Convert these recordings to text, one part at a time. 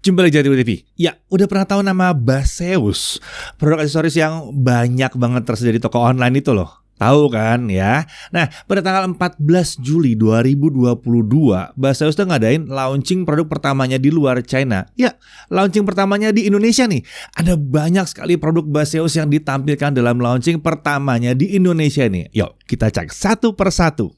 Jumpa lagi di TV. Ya, udah pernah tahu nama Baseus? Produk aksesoris yang banyak banget tersedia di toko online itu loh. Tahu kan ya? Nah, pada tanggal 14 Juli 2022, Baseus tuh ngadain launching produk pertamanya di luar China. Ya, launching pertamanya di Indonesia nih. Ada banyak sekali produk Baseus yang ditampilkan dalam launching pertamanya di Indonesia nih. Yuk, kita cek satu persatu.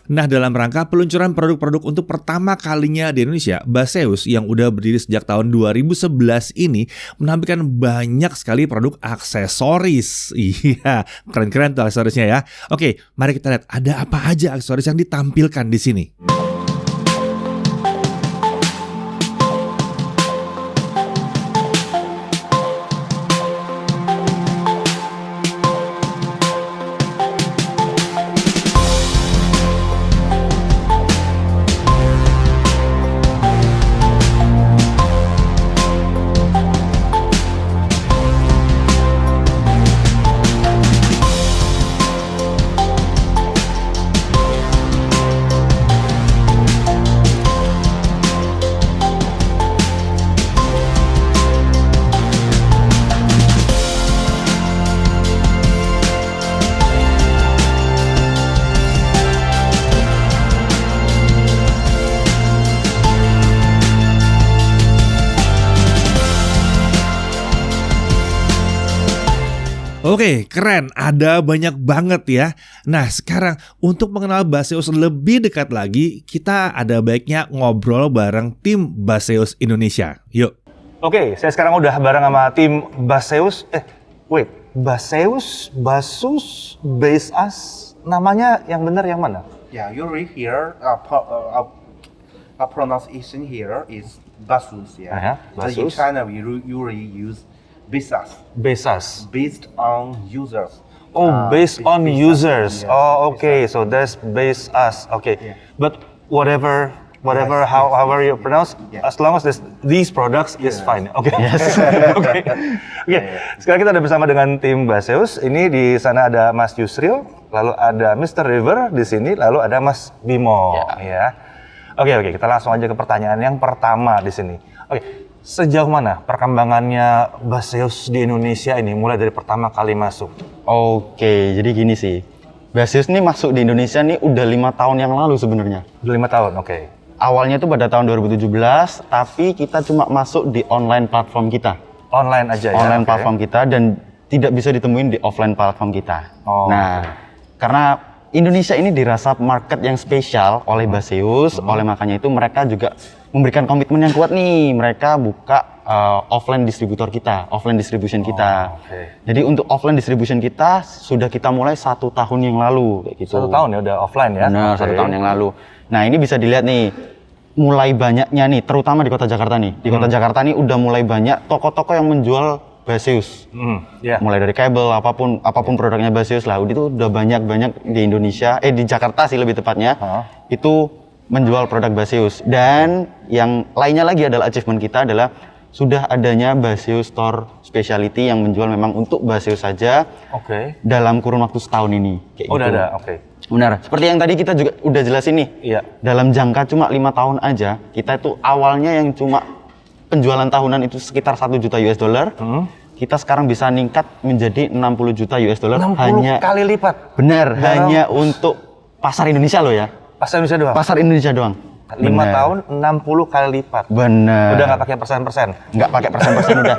Nah, dalam rangka peluncuran produk-produk untuk pertama kalinya di Indonesia, Baseus yang udah berdiri sejak tahun 2011 ini menampilkan banyak sekali produk aksesoris. Iya, keren-keren tuh aksesorisnya ya. Oke, mari kita lihat ada apa aja aksesoris yang ditampilkan di sini. Oke, keren. Ada banyak banget ya. Nah, sekarang untuk mengenal Baseus lebih dekat lagi, kita ada baiknya ngobrol bareng tim Baseus Indonesia. Yuk. Oke, saya sekarang udah bareng sama tim Baseus. Baseus, Basus, Baseus. Namanya yang benar yang mana? Yeah, you read here, pronunciation here is Basus. Yeah. But in Basus. China, we usually use Besas, Besas. based on users. Based on Besas, users. yes, Okay, Besas. so that's Baseus. Okay, Yeah. but whatever, Yes, however yes, you pronounce, yeah. as long as these products is Yes. fine. Okay. Yes. Oke. Sekarang kita ada bersama dengan tim Baseus. Ini di sana ada Mas Yusril, lalu ada Mr. River di sini, lalu ada Mas Bimo. Ya. Oke, kita langsung aja ke pertanyaan yang pertama di sini. Oke. Sejauh mana perkembangannya Baseus di Indonesia ini mulai dari pertama kali masuk? Oke, jadi gini sih. Baseus ini masuk di Indonesia nih udah 5 tahun yang lalu sebenarnya. Udah 5 tahun, oke. Awalnya itu pada tahun 2017, tapi kita cuma masuk di online platform kita. Online aja ya? Online oke. platform kita dan tidak bisa ditemuin di offline platform kita. Oh, nah, karena Indonesia ini dirasa market yang spesial oleh Baseus, oleh makanya itu mereka juga memberikan komitmen yang kuat nih. Mereka buka offline distributor kita, offline distribution kita. oke. Jadi untuk offline distribution kita sudah kita mulai 1 tahun yang lalu kayak gitu. 1 tahun ya udah offline ya? Benar, Oke. 1 tahun yang lalu. Nah, ini bisa dilihat nih, mulai banyaknya nih, terutama di kota Jakarta nih. Di kota Jakarta nih udah mulai banyak toko-toko yang menjual Baseus. Ya. Mulai dari kabel, apapun produknya Baseus lah. Itu udah banyak di Indonesia, di Jakarta sih lebih tepatnya. Itu menjual produk Baseus. Dan yang lainnya lagi adalah achievement kita adalah sudah adanya Baseus Store Specialty yang menjual memang untuk Baseus saja. Oke. Dalam kurun waktu setahun ini. Kayak Udah gitu. ada, oke. Benar. Seperti yang tadi kita juga udah jelasin nih. Iya. Dalam jangka cuma 5 tahun aja, kita itu awalnya yang cuma penjualan tahunan itu sekitar 1 juta US dollar. Kita sekarang bisa meningkat menjadi 60 juta US dollar 60 hanya kali lipat. benar, Dalam- hanya untuk pasar Indonesia loh ya. Pasar Indonesia doang. Pasar Indonesia doang. 5 Benar. tahun 60 kali lipat. Benar. Udah nggak pakai persen-persen. Nggak pakai persen-persen udah.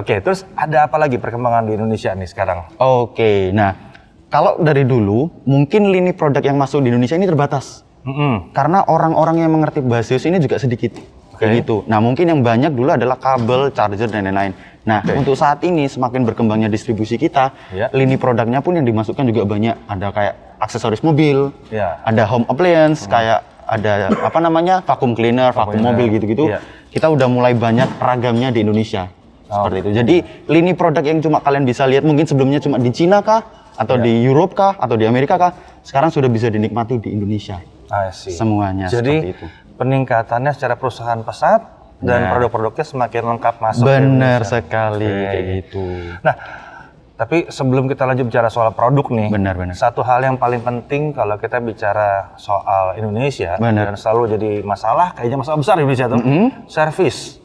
Oke, terus ada apa lagi perkembangan di Indonesia nih sekarang? Oke, nah kalau dari dulu mungkin lini produk yang masuk di Indonesia ini terbatas. Karena orang-orang yang mengerti Baseus ini juga sedikit. Kayak gitu. Nah, mungkin yang banyak dulu adalah kabel, charger, dan lain-lain. Nah, untuk saat ini semakin berkembangnya distribusi kita, lini produknya pun yang dimasukkan juga banyak. Ada kayak aksesoris mobil, ada home appliance, kayak ada apa namanya vacuum cleaner, vacuum mobil gitu-gitu. Kita udah mulai banyak ragamnya di Indonesia. Seperti itu. Jadi, lini produk yang cuma kalian bisa lihat mungkin sebelumnya cuma di Cina kah, atau di Europe kah, atau di Amerika kah, sekarang sudah bisa dinikmati di Indonesia. I see. Semuanya Jadi seperti itu. peningkatannya secara perusahaan pesat dan produk-produknya semakin lengkap masuk ke Benar Indonesia. sekali Oke. kayak gitu. Nah, Tapi sebelum kita lanjut bicara soal produk nih, Benar. satu hal yang paling penting kalau kita bicara soal Indonesia Benar. dan selalu jadi masalah, kayaknya masalah besar Indonesia tuh, servis.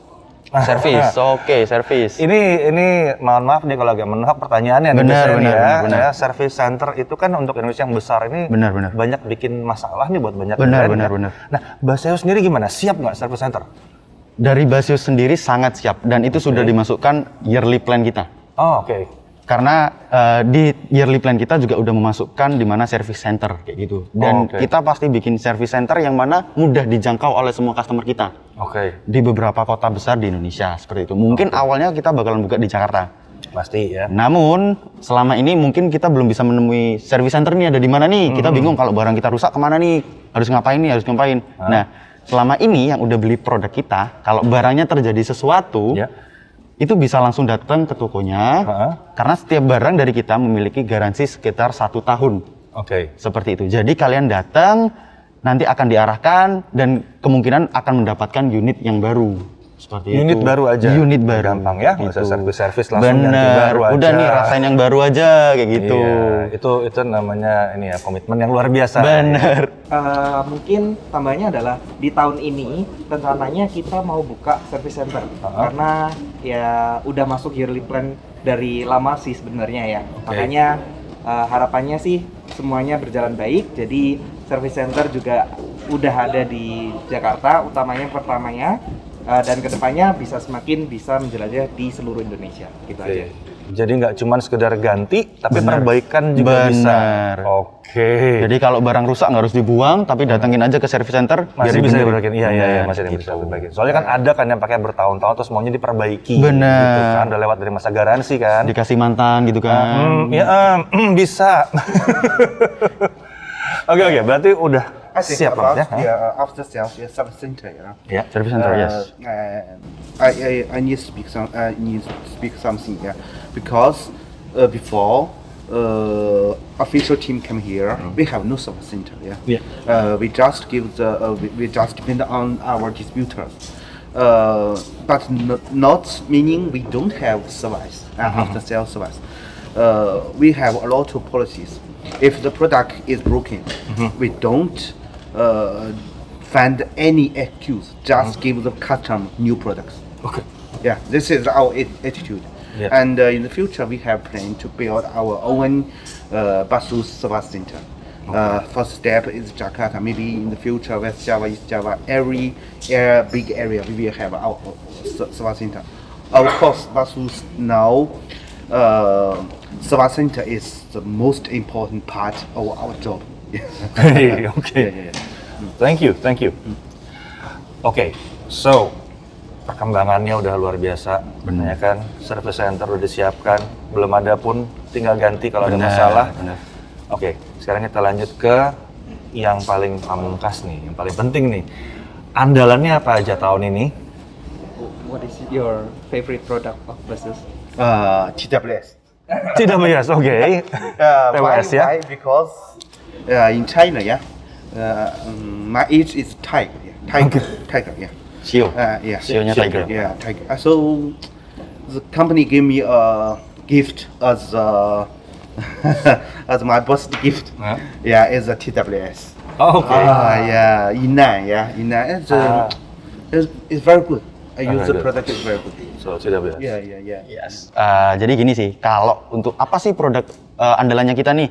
Servis, oke, servis. Ini mohon maaf nih kalau agak menohok pertanyaannya nih, Benar. ya. Service center itu kan untuk Indonesia yang besar ini Benar. banyak bikin masalah nih buat banyak Benar. brand, ya. Nah, Baseus sendiri gimana? Siap nggak service center? Dari Baseus sendiri sangat siap dan itu sudah dimasukkan yearly plan kita. Oh, oke. Karena di yearly plan kita juga udah memasukkan di mana service center kayak gitu. Dan kita pasti bikin service center yang mana mudah dijangkau oleh semua customer kita. Oke. Di beberapa kota besar di Indonesia seperti itu. Mungkin awalnya kita bakalan buka di Jakarta. Pasti ya. Namun selama ini mungkin kita belum bisa menemui service center nih ada di mana nih. Kita bingung kalau barang kita rusak kemana nih. Harus ngapain. Nah, selama ini yang udah beli produk kita, kalau barangnya terjadi sesuatu, itu bisa langsung datang ke tokonya, karena setiap barang dari kita memiliki garansi sekitar 1 tahun. Oke. Seperti itu. Jadi kalian datang, nanti akan diarahkan dan kemungkinan akan mendapatkan unit yang baru. Seperti Unit itu. baru aja. Unit baru. Gampang ya, nggak usah servis langsung ganti Bener. baru aja. Udah nih rasain yang baru aja kayak gitu. Iya, itu namanya ini ya komitmen yang luar biasa. Bener. Mungkin tambahnya adalah di tahun ini rencananya kita mau buka service center karena ya udah masuk yearly plan dari lama sih sebenarnya ya. Makanya harapannya sih semuanya berjalan baik. Jadi service center juga udah ada di Jakarta pertamanya. Dan kedepannya semakin bisa menjelajah di seluruh Indonesia gitu aja. Jadi nggak cuma sekedar ganti, tapi perbaikan juga bisa. Oke. Jadi kalau barang rusak nggak harus dibuang, tapi datengin aja ke service center. Masih biar bisa dibenerin. diperbaikin. Iya, masih gitu. bisa diperbaikin. Soalnya kan ada kan yang pakai bertahun-tahun terus maunya diperbaiki. Benar. Gitu kan, udah lewat dari masa garansi kan. Dikasih mantan gitu kan. Bisa. Oke, berarti udah I think siap about banget ya. after sales service center. Ya. Service center, yes. I need to speak something. Yeah, because before official team come here, we have no service center. Yeah. We just give we just depend on our distributors. But not meaning we don't have service after sales service. We have a lot of policies. If the product is broken, we don't find any excuse. Just give the customer new products. Oke. Yeah, this is our attitude. Yeah. And in the future, we have planned to build our own Baseus service center. First step is Jakarta. Maybe in the future, West Java, East Java, every big area we will have our service center. Of course, Baseus now service center is the most important part of our job. Oke. Thank you. Oke, so perkembangannya udah luar biasa, ya kan? Service center udah disiapkan, belum ada pun tinggal ganti kalau ada masalah. Oke, sekarang kita lanjut ke yang paling pamungkas nih, yang paling penting nih. Andalannya apa aja tahun ini? What is your favorite product of Baseus? TWS. Tidak bias, oke. TWS ya. Why? Because in China, my age is tiger. Tiger. Yeah. Sio. Yeah. Tiger. Yeah, tiger. So the company gave me a gift as as my birthday gift. Yeah, is a TWS. Oke. Inan. Inan. It's very good. I use the good. product is very good. So tidak bias. Yeah. Yes. Jadi gini sih, kalau untuk apa sih produk andalannya kita nih?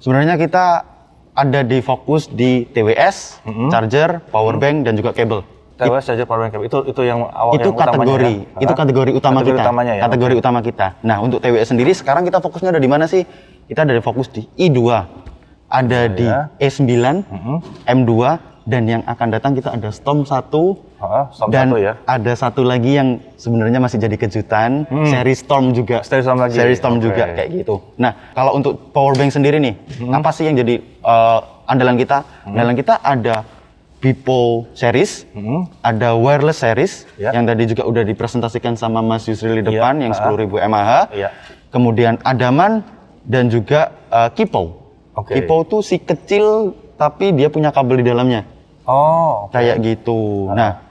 Sebenarnya kita ada di fokus di TWS, charger, power bank dan juga kabel. TWS charger power bank itu yang awal Itu yang utamanya, kategori, ya? itu kategori utama Kategori kita. utamanya ya, Kategori oke. utama kita. Nah, untuk TWS sendiri sekarang kita fokusnya ada di mana sih? Kita ada di fokus di i2, ada di E9, M2 dan yang akan datang kita ada Storm 1 Storm dan 1 ya. ada satu lagi yang sebenarnya masih jadi kejutan, seri Storm juga. Seri Storm lagi. Seri Storm Oke. juga kayak gitu. Nah, kalau untuk power bank sendiri nih, apa sih yang jadi andalan kita? Andalan kita ada Bipo series, ada wireless series yang tadi juga udah dipresentasikan sama Mas Yusril di depan yang 10.000 mAh. Kemudian Adaman dan juga Kipo. Kipo tuh si kecil tapi dia punya kabel di dalamnya. Kayak gitu. Nah,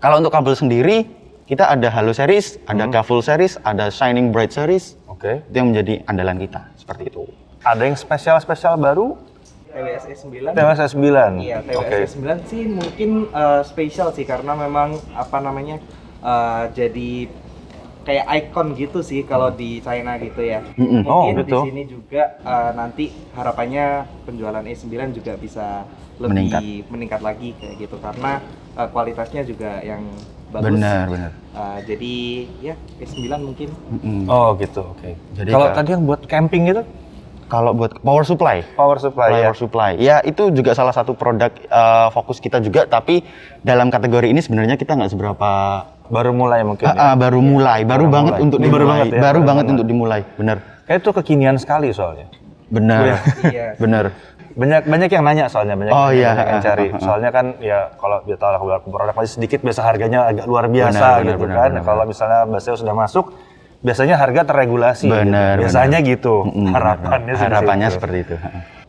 kalau untuk kabel sendiri kita ada Halo series, ada Kavul series, ada Shining Bright series, Oke. Itu yang menjadi andalan kita, seperti itu. Ada yang spesial baru? TWS E9. TWS E9. Iya, Oke. TWS E9 sih mungkin spesial sih karena memang apa namanya jadi kayak ikon gitu sih kalau di China gitu ya. Mungkin Oh, di gitu. sini juga nanti harapannya penjualan E9 juga bisa lebih meningkat lagi kayak gitu karena kualitasnya juga yang bagus. Benar. Jadi ya E9 mungkin. Oh gitu, oke. Jadi Kalau Kak- tadi yang buat camping gitu? Kalau buat power supply, Power supply ya? power supply, ya itu juga salah satu produk fokus kita juga. Tapi dalam kategori ini sebenarnya kita nggak seberapa. Baru mulai mungkin ya? Baru mulai, baru banget mulai. untuk Ini baru dimulai, banget ya, baru baru banget banget. untuk dimulai, bener, Kayak itu kekinian sekali soalnya. bener, Iya. bener. Banyak yang nanya soalnya, banyak Oh, iya. yang cari. Soalnya kan ya kalau dia tahu lah produk masih sedikit, biasa harganya agak luar biasa Benar, gitu benar, kan. benar. Kalau misalnya Baseo sudah masuk, biasanya harga terregulasi. Benar, gitu. Biasanya benar. gitu. Harapannya sih di Harapannya situ. seperti itu.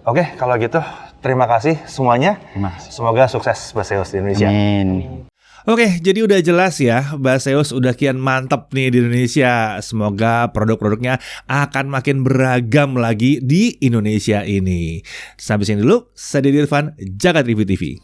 Oke, kalau gitu terima kasih semuanya. Terima kasih. Semoga sukses Baseus di Indonesia. Amin. Oke, jadi udah jelas ya, Baseus udah kian mantep nih di Indonesia. Semoga produk-produknya akan makin beragam lagi di Indonesia ini. Sampai sini dulu, saya Deddy Irfan, Jagat Review TV.